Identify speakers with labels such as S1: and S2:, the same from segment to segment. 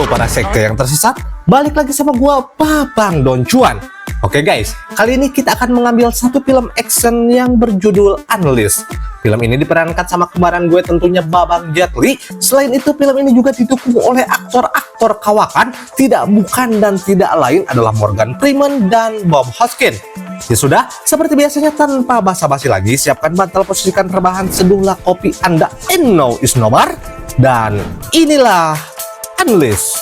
S1: para sekte yang tersesat, balik lagi sama gua Babang Don Cuan. Oke guys, kali ini kita akan mengambil satu film action yang berjudul Unleashed. Film ini diperankan sama kembaran gue tentunya Babang Jet Li. Selain itu film ini juga didukung oleh aktor-aktor kawakan, tidak bukan dan tidak lain adalah Morgan Freeman dan Bob Hoskins. Ya sudah, seperti biasanya tanpa basa-basi lagi, siapkan bantal, posisikan rebahan, seduhlah kopi Anda, and no is no bar. Dan inilah Unleashed.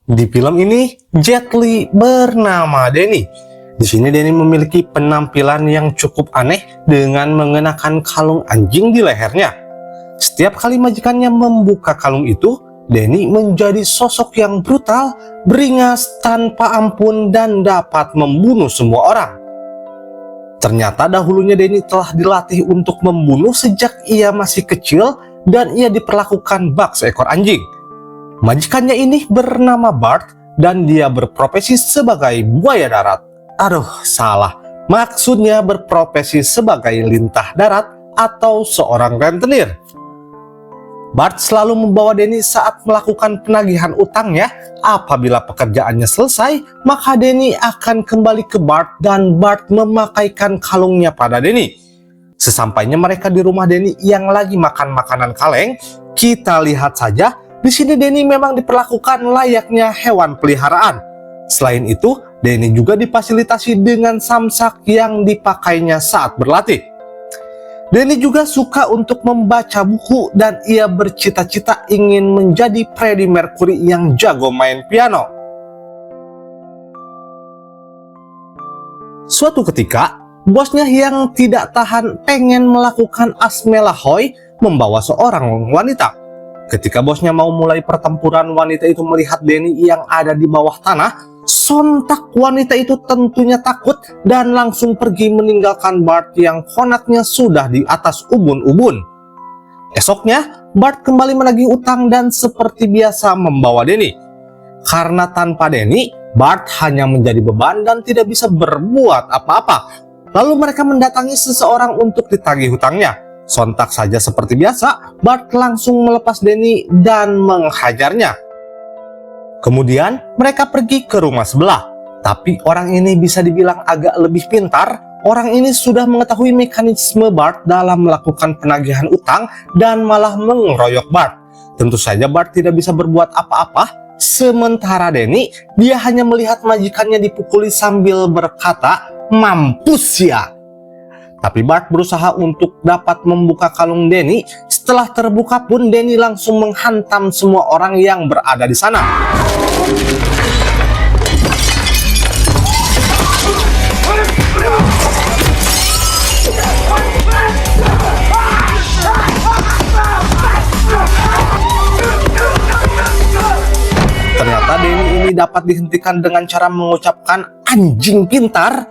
S1: Di film ini, Jet Li bernama Danny. Di sini Danny memiliki penampilan yang cukup aneh dengan mengenakan kalung anjing di lehernya. Setiap kali majikannya membuka kalung itu, Danny menjadi sosok yang brutal, beringas tanpa ampun dan dapat membunuh semua orang. Ternyata dahulunya Danny telah dilatih untuk membunuh sejak ia masih kecil dan ia diperlakukan bak seekor anjing. Majikannya ini bernama Bart dan dia berprofesi sebagai buaya darat. Aduh, salah. Maksudnya berprofesi sebagai lintah darat atau seorang rentenir. Bart selalu membawa Danny saat melakukan penagihan utangnya. Apabila pekerjaannya selesai, maka Danny akan kembali ke Bart dan Bart memakaikan kalungnya pada Danny. Sesampainya mereka di rumah Danny yang lagi makan makanan kaleng, kita lihat saja di sini Danny memang diperlakukan layaknya hewan peliharaan. Selain itu, Danny juga difasilitasi dengan samsak yang dipakainya saat berlatih. Danny juga suka untuk membaca buku dan ia bercita-cita ingin menjadi Freddie Mercury yang jago main piano. Suatu ketika, bosnya yang tidak tahan pengen melakukan Asmelahoy membawa seorang wanita. Ketika bosnya mau mulai pertempuran, wanita itu melihat Danny yang ada di bawah tanah. Sontak wanita itu tentunya takut dan langsung pergi meninggalkan Bart yang konaknya sudah di atas ubun-ubun. Esoknya, Bart kembali menagih utang dan seperti biasa membawa Danny. Karena tanpa Danny, Bart hanya menjadi beban dan tidak bisa berbuat apa-apa. Lalu mereka mendatangi seseorang untuk ditagih hutangnya. Sontak saja seperti biasa, Bart langsung melepas Danny dan menghajarnya. Kemudian mereka pergi ke rumah sebelah. Tapi orang ini bisa dibilang agak lebih pintar. Orang ini sudah mengetahui mekanisme Bart dalam melakukan penagihan utang dan malah mengeroyok Bart. Tentu saja Bart tidak bisa berbuat apa-apa. Sementara Danny, dia hanya melihat majikannya dipukuli sambil berkata, "Mampus ya!" Tapi Bart berusaha untuk dapat membuka kalung Danny. Setelah terbuka pun Danny langsung menghantam semua orang yang berada di sana. Ternyata Danny ini dapat dihentikan dengan cara mengucapkan "anjing pintar",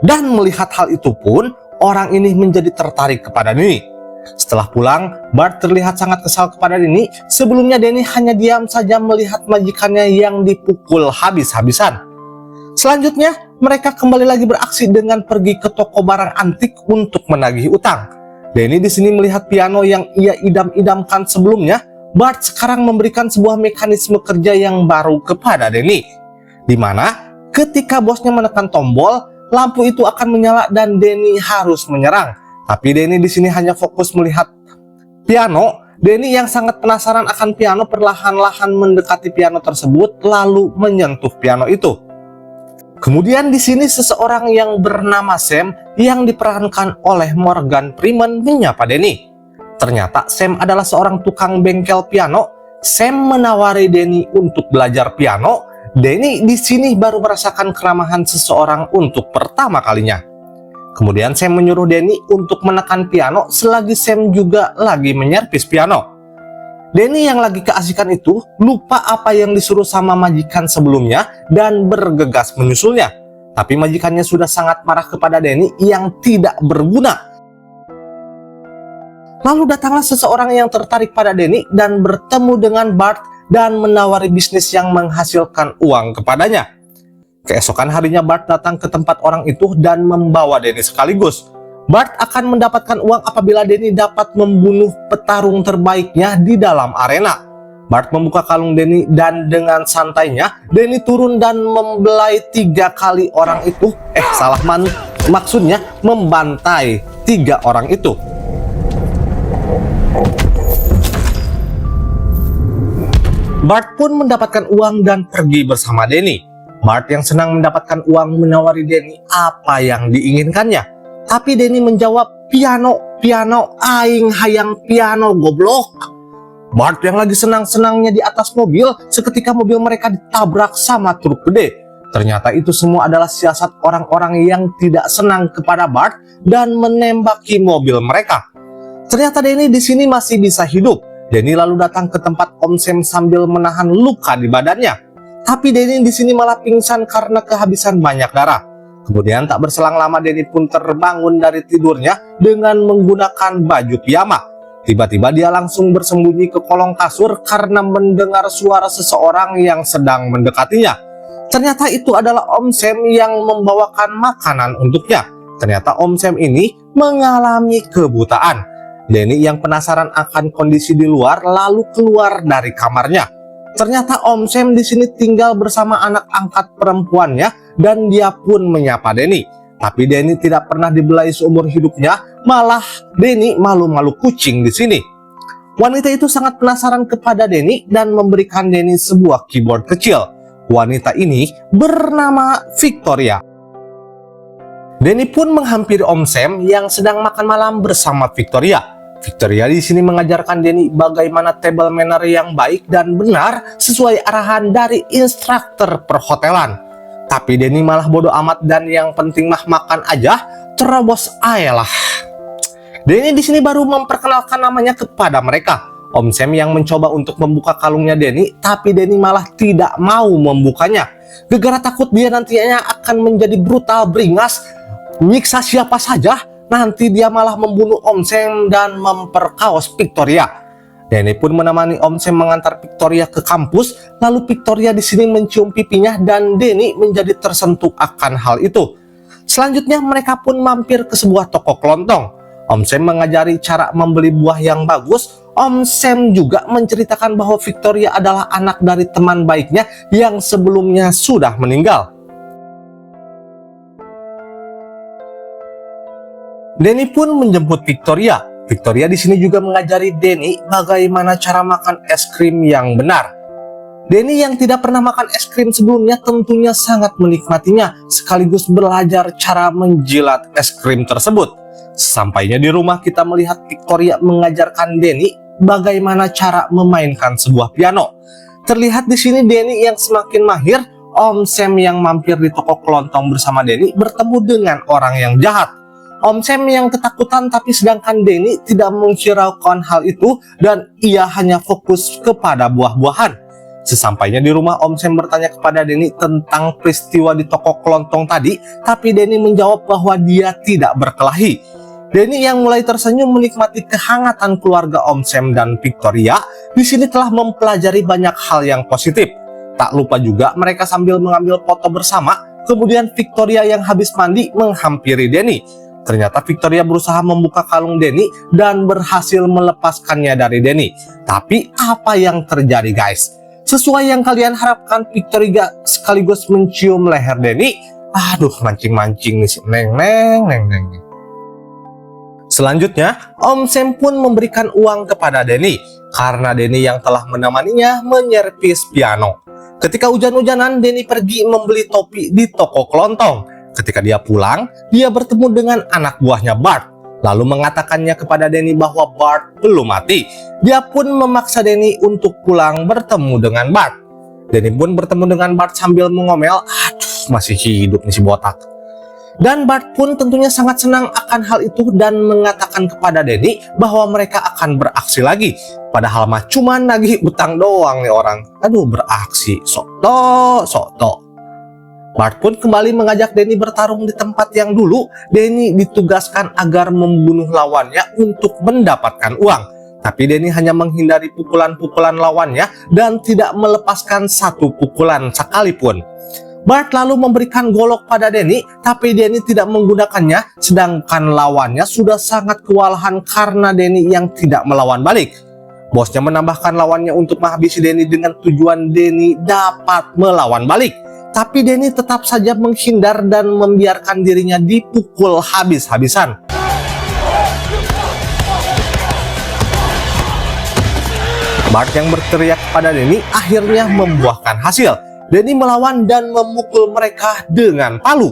S1: dan melihat hal itu pun orang ini menjadi tertarik kepada Danny. Setelah pulang, Bart terlihat sangat kesal kepada Danny. Sebelumnya Danny hanya diam saja melihat majikannya yang dipukul habis-habisan. Selanjutnya, mereka kembali lagi beraksi dengan pergi ke toko barang antik untuk menagih utang. Danny di sini melihat piano yang ia idam-idamkan sebelumnya. Bart sekarang memberikan sebuah mekanisme kerja yang baru kepada Danny, di mana ketika bosnya menekan tombol, lampu itu akan menyala dan Danny harus menyerang. Tapi Danny di sini hanya fokus melihat piano. Danny yang sangat penasaran akan piano perlahan-lahan mendekati piano tersebut lalu menyentuh piano itu. Kemudian di sini seseorang yang bernama Sam yang diperankan oleh Morgan Freeman menyapa Danny. Ternyata Sam adalah seorang tukang bengkel piano. Sam menawari Danny untuk belajar piano. Danny di sini baru merasakan keramahan seseorang untuk pertama kalinya. Kemudian Sam menyuruh Danny untuk menekan piano selagi Sam juga lagi menyervis piano. Danny yang lagi keasikan itu lupa apa yang disuruh sama majikan sebelumnya dan bergegas menyusulnya. Tapi majikannya sudah sangat marah kepada Danny yang tidak berguna. Lalu datanglah seseorang yang tertarik pada Danny dan bertemu dengan Bart dan menawari bisnis yang menghasilkan uang kepadanya. Keesokan harinya Bart datang ke tempat orang itu dan membawa Danny sekaligus. Bart akan mendapatkan uang apabila Danny dapat membunuh petarung terbaiknya di dalam arena. Bart membuka kalung Danny dan dengan santainya Danny turun dan membelai 3 kali orang itu. Maksudnya membantai 3 orang itu. Bart pun mendapatkan uang dan pergi bersama Danny. Bart yang senang mendapatkan uang menawari Danny apa yang diinginkannya. Tapi Danny menjawab, piano, aing hayang piano goblok. Bart yang lagi senang-senangnya di atas mobil, seketika mobil mereka ditabrak sama truk gede. Ternyata itu semua adalah siasat orang-orang yang tidak senang kepada Bart dan menembaki mobil mereka. Ternyata Danny di sini masih bisa hidup. Danny lalu datang ke tempat Om Sam sambil menahan luka di badannya. Tapi Danny di sini malah pingsan karena kehabisan banyak darah. Kemudian tak berselang lama Danny pun terbangun dari tidurnya dengan menggunakan baju piyama. Tiba-tiba dia langsung bersembunyi ke kolong kasur karena mendengar suara seseorang yang sedang mendekatinya. Ternyata itu adalah Om Sam yang membawakan makanan untuknya. Ternyata Om Sam ini mengalami kebutaan. Danny yang penasaran akan kondisi di luar lalu keluar dari kamarnya. Ternyata Om Sam di sini tinggal bersama anak angkat perempuannya dan dia pun menyapa Danny. Tapi Danny tidak pernah dibelai seumur hidupnya, malah Danny malu-malu kucing di sini. Wanita itu sangat penasaran kepada Danny dan memberikan Danny sebuah keyboard kecil. Wanita ini bernama Victoria. Danny pun menghampiri Om Sam yang sedang makan malam bersama Victoria. Victoria di sini mengajarkan Danny bagaimana table manner yang baik dan benar sesuai arahan dari instruktur perhotelan. Tapi Danny malah bodoh amat dan yang penting mah makan aja, terobos ayolah. Danny di sini baru memperkenalkan namanya kepada mereka. Om Sam yang mencoba untuk membuka kalungnya Danny, tapi Danny malah tidak mau membukanya. Gegara takut dia nantinya akan menjadi brutal, beringas, nyiksa siapa saja. Nanti dia malah membunuh Om Sam dan memperkaos Victoria. Danny pun menemani Om Sam mengantar Victoria ke kampus. Lalu Victoria di sini mencium pipinya dan Danny menjadi tersentuh akan hal itu. Selanjutnya mereka pun mampir ke sebuah toko kelontong. Om Sam mengajari cara membeli buah yang bagus. Om Sam juga menceritakan bahwa Victoria adalah anak dari teman baiknya yang sebelumnya sudah meninggal. Danny pun menjemput Victoria. Victoria di sini juga mengajari Danny bagaimana cara makan es krim yang benar. Danny yang tidak pernah makan es krim sebelumnya tentunya sangat menikmatinya, sekaligus belajar cara menjilat es krim tersebut. Sesampainya di rumah kita melihat Victoria mengajarkan Danny bagaimana cara memainkan sebuah piano. Terlihat di sini Danny yang semakin mahir. Om Sam yang mampir di toko kelontong bersama Danny bertemu dengan orang yang jahat. Om Sam yang ketakutan, tapi sedangkan Danny tidak menghiraukan hal itu dan ia hanya fokus kepada buah-buahan. Sesampainya di rumah, Om Sam bertanya kepada Danny tentang peristiwa di toko kelontong tadi, tapi Danny menjawab bahwa dia tidak berkelahi. Danny yang mulai tersenyum menikmati kehangatan keluarga Om Sam dan Victoria di sini telah mempelajari banyak hal yang positif. Tak lupa juga mereka sambil mengambil foto bersama. Kemudian Victoria yang habis mandi menghampiri Danny. Ternyata Victoria berusaha membuka kalung Danny dan berhasil melepaskannya dari Danny. Tapi apa yang terjadi guys? Sesuai yang kalian harapkan, Victoria sekaligus mencium leher Danny. Aduh, mancing-mancing nih si neng. Selanjutnya, Om Sam pun memberikan uang kepada Danny karena Danny yang telah menemaninya menyervis piano. Ketika hujan-hujanan, Danny pergi membeli topi di toko kelontong. Ketika dia pulang, dia bertemu dengan anak buahnya Bart. Lalu mengatakannya kepada Danny bahwa Bart belum mati. Dia pun memaksa Danny untuk pulang bertemu dengan Bart. Danny pun bertemu dengan Bart sambil mengomel, aduh masih hidup nih si botak. Dan Bart pun tentunya sangat senang akan hal itu dan mengatakan kepada Danny bahwa mereka akan beraksi lagi. Padahal mah cuma nagih utang doang nih orang. Aduh beraksi, sok to. Bart pun kembali mengajak Danny bertarung di tempat yang dulu. Danny ditugaskan agar membunuh lawannya untuk mendapatkan uang. Tapi Danny hanya menghindari pukulan-pukulan lawannya dan tidak melepaskan satu pukulan sekalipun. Bart lalu memberikan golok pada Danny, tapi Danny tidak menggunakannya, sedangkan lawannya sudah sangat kewalahan karena Danny yang tidak melawan balik. Bosnya menambahkan lawannya untuk menghabisi Danny dengan tujuan Danny dapat melawan balik. Tapi Danny tetap saja menghindar dan membiarkan dirinya dipukul habis-habisan. Bart yang berteriak pada Danny akhirnya membuahkan hasil. Danny melawan dan memukul mereka dengan palu.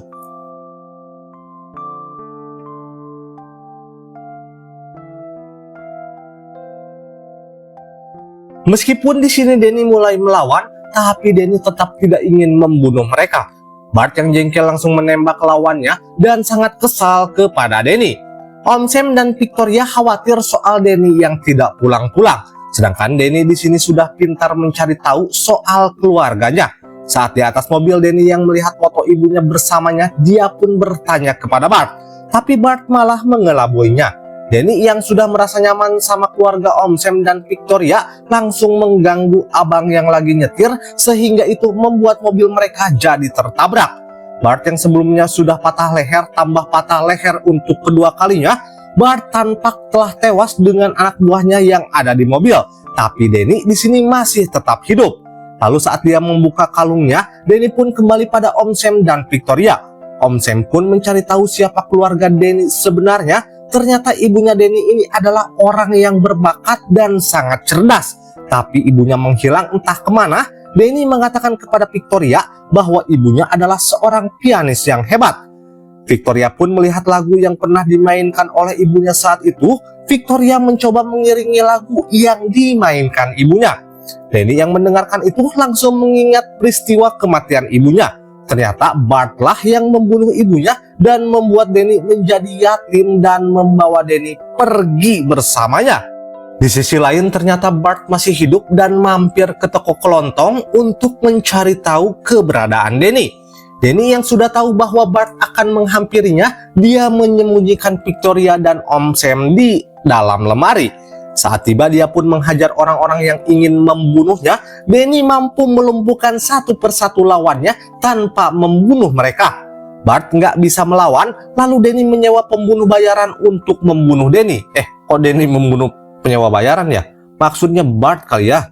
S1: Meskipun di sini Danny mulai melawan, tapi Danny tetap tidak ingin membunuh mereka. Bart yang jengkel langsung menembak lawannya dan sangat kesal kepada Danny. Om Sam dan Victoria khawatir soal Danny yang tidak pulang-pulang, sedangkan Danny di sini sudah pintar mencari tahu soal keluarganya. Saat di atas mobil, Danny yang melihat foto ibunya bersamanya, dia pun bertanya kepada Bart, tapi Bart malah mengelabuinya. Danny yang sudah merasa nyaman sama keluarga Om Sam dan Victoria langsung mengganggu abang yang lagi nyetir, sehingga itu membuat mobil mereka jadi tertabrak. Bart yang sebelumnya sudah patah leher tambah patah leher untuk kedua kalinya. Bart tampak telah tewas dengan anak buahnya yang ada di mobil, tapi Danny di sini masih tetap hidup. Lalu saat dia membuka kalungnya, Danny pun kembali pada Om Sam dan Victoria. Om Sam pun mencari tahu siapa keluarga Danny sebenarnya. Ternyata ibunya Danny ini adalah orang yang berbakat dan sangat cerdas. Tapi ibunya menghilang entah kemana. Danny mengatakan kepada Victoria bahwa ibunya adalah seorang pianis yang hebat. Victoria pun melihat lagu yang pernah dimainkan oleh ibunya saat itu. Victoria mencoba mengiringi lagu yang dimainkan ibunya. Danny yang mendengarkan itu langsung mengingat peristiwa kematian ibunya. Ternyata Bart lah yang membunuh ibunya dan membuat Danny menjadi yatim dan membawa Danny pergi bersamanya. Di sisi lain ternyata Bart masih hidup dan mampir ke toko kelontong untuk mencari tahu keberadaan Danny. Danny yang sudah tahu bahwa Bart akan menghampirinya, dia menyembunyikan Victoria dan Om Sam di dalam lemari. Saat tiba, dia pun menghajar orang-orang yang ingin membunuhnya. Danny mampu melumpuhkan satu persatu lawannya tanpa membunuh mereka. Bart nggak bisa melawan, lalu Danny menyewa pembunuh bayaran untuk membunuh Danny. Kok Danny membunuh penyewa bayaran ya? Maksudnya Bart kali ya?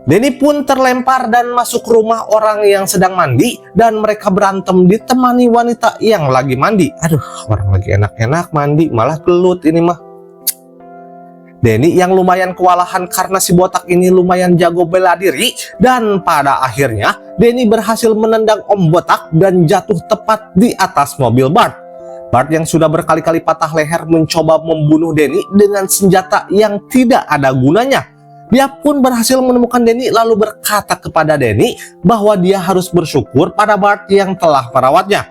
S1: Danny pun terlempar dan masuk rumah orang yang sedang mandi, dan mereka berantem ditemani wanita yang lagi mandi. Aduh, orang lagi enak-enak mandi, malah gelut ini mah. Danny yang lumayan kewalahan karena si botak ini lumayan jago bela diri, dan pada akhirnya Danny berhasil menendang Om Botak dan jatuh tepat di atas mobil Bart. Bart yang sudah berkali-kali patah leher mencoba membunuh Danny dengan senjata yang tidak ada gunanya. Dia pun berhasil menemukan Danny lalu berkata kepada Danny bahwa dia harus bersyukur pada Bart yang telah merawatnya.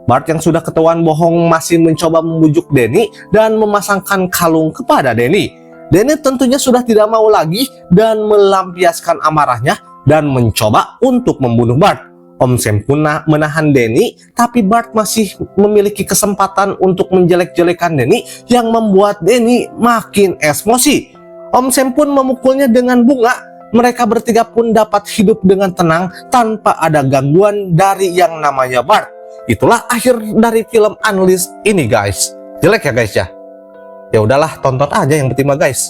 S1: Bart yang sudah ketahuan bohong masih mencoba membujuk Danny dan memasangkan kalung kepada Danny. Danny tentunya sudah tidak mau lagi dan melampiaskan amarahnya dan mencoba untuk membunuh Bart. Om Sam pun menahan Danny, tapi Bart masih memiliki kesempatan untuk menjelek-jelekan Danny yang membuat Danny makin emosi. Om Sam pun memukulnya dengan bunga. Mereka bertiga pun dapat hidup dengan tenang tanpa ada gangguan dari yang namanya Bart. Itulah akhir dari film Unleashed ini guys. Jelek ya guys ya? Ya udahlah, tonton aja yang pertama guys.